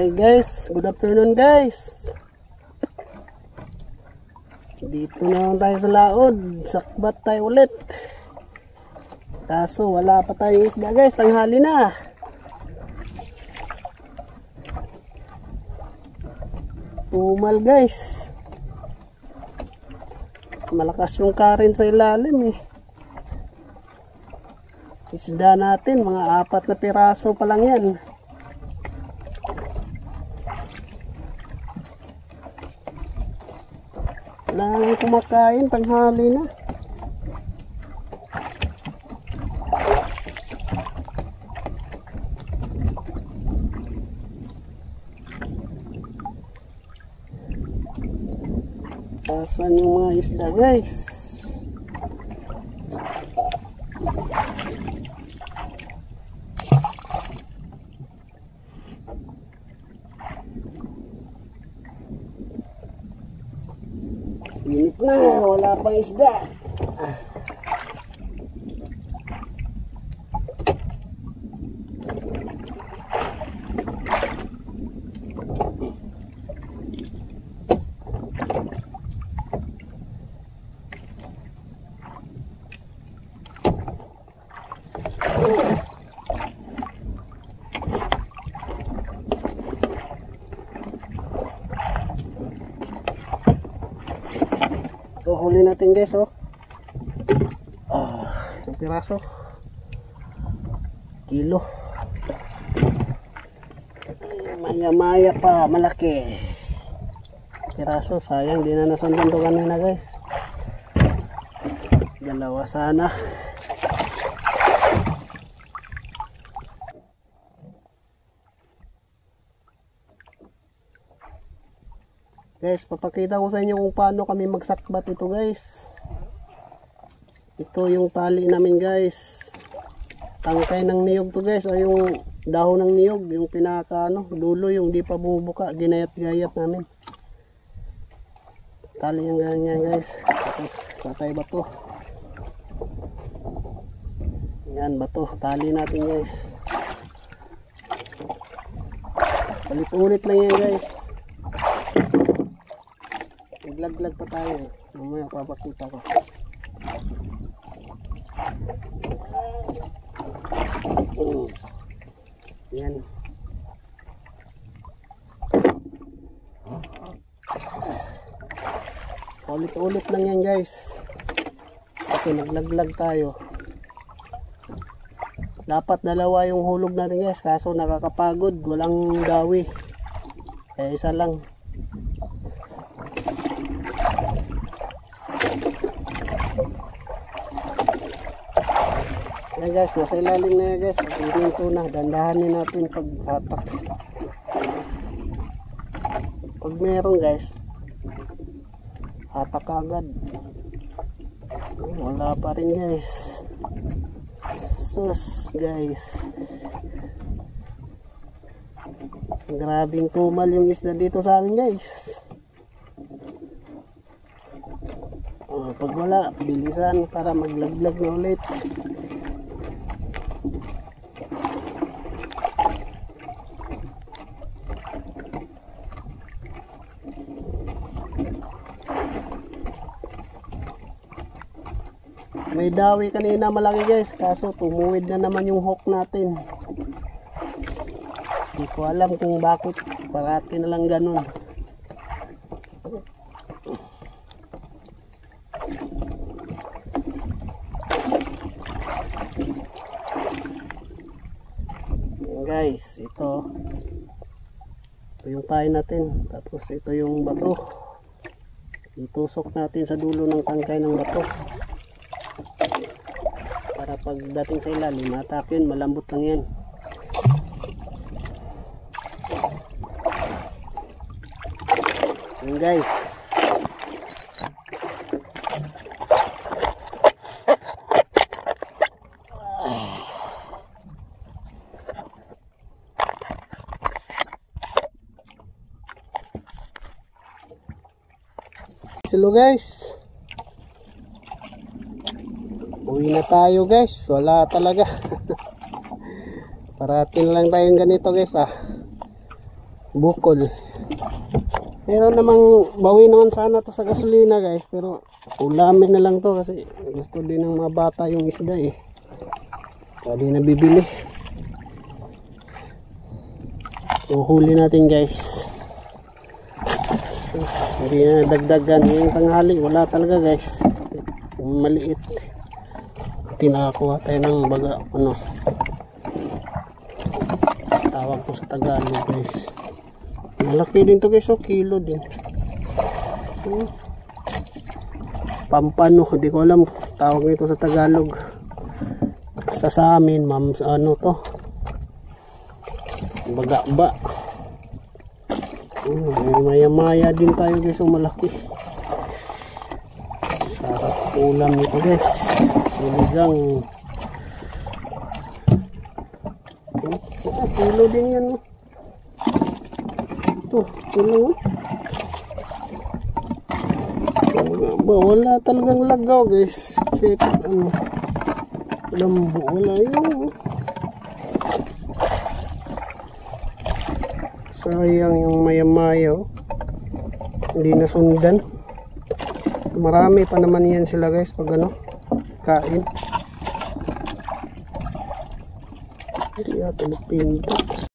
Hi guys, good afternoon guys. Dito na tayo sa laod, sakbat tayo ulit. Kaso wala pa tayong isda guys, tanghali na. Tumal guys. Malakas yung current sa ilalim eh. Isda natin, mga 4 na piraso pa lang yan. Wala nang kumakain, tanghali na. Asan yung mga isda guys? Init na, wala pang isda. So, huli natin guys, oh. Isang piraso. Kilo. Maya-maya pa, malaki. Piraso, sayang, di na nasundan to kanina guys. Dalawa sana. Guys, papakita ko sa inyo kung paano kami magsakbat ito guys. Ito yung tali namin guys. Tangkay ng niyog to guys, o yung dahon ng niyog, yung pinaka dulo, yung di pa bumubuka, ginayat-gayat namin. Tali yung ganyan guys. Tapos patay bato. Yan bato, tali natin guys. Ulit-ulit lang yan guys. Naglaglag pa tayo eh. Mamaya papakita ko. Yan. Ulit-ulit lang yan guys. Okay, naglaglag tayo. Dapat dalawa yung hulog natin guys. Kaso nakakapagod. Walang dawi. Kaya isa lang. Yan guys, nasa ilalim na yan guys. Ito na, dandahanin natin pag-hatak. Pag meron guys, hatak agad. Wala pa rin guys. Sus guys, grabing tumal yung isda dito sa amin guys. Pag wala, bilisan para maglaglag na ulit. May dawi kanina malaki guys, kaso tumuwid na naman yung hook natin. Hindi ko alam kung bakit parati na lang ganun. Yan guys, ito yung tayo natin, tapos ito yung bato. Itusok natin sa dulo ng tangkay ng bato para pagdating sa ilalim matakin, malambot lang yan. Yan guys, silo guys. Uwi na tayo guys, wala talaga. Parating lang tayong ganito guys ah. bukol. Pero namang bawi naman sana to sa gasolina guys, pero ulamin na lang to kasi gusto din ng mga bata yung isda eh. Kaya di nabibili. So huli natin guys. Hindi na dagdagan yung tanghali, wala talaga guys. Maliit. Tinakakuha tayo ng baga ano. Tawag ko sa Tagalog guys. Malaki din to guys, so kilo din. Pampano, hindi ko alam tawag nito sa Tagalog. Basta sa amin, ma'am, ano to? Baga-ba. Maya-maya din tayo guys, so malaki. Sarap ulam nito guys. Sinigang. Kilo din yan. Ito, wala talagang lagaw guys. Check, lambo, wala yun. Sayang yung maya-maya. Hindi nasundan. Marami pa naman yan sila guys pag ano, kain. Hindi ata nagpinto.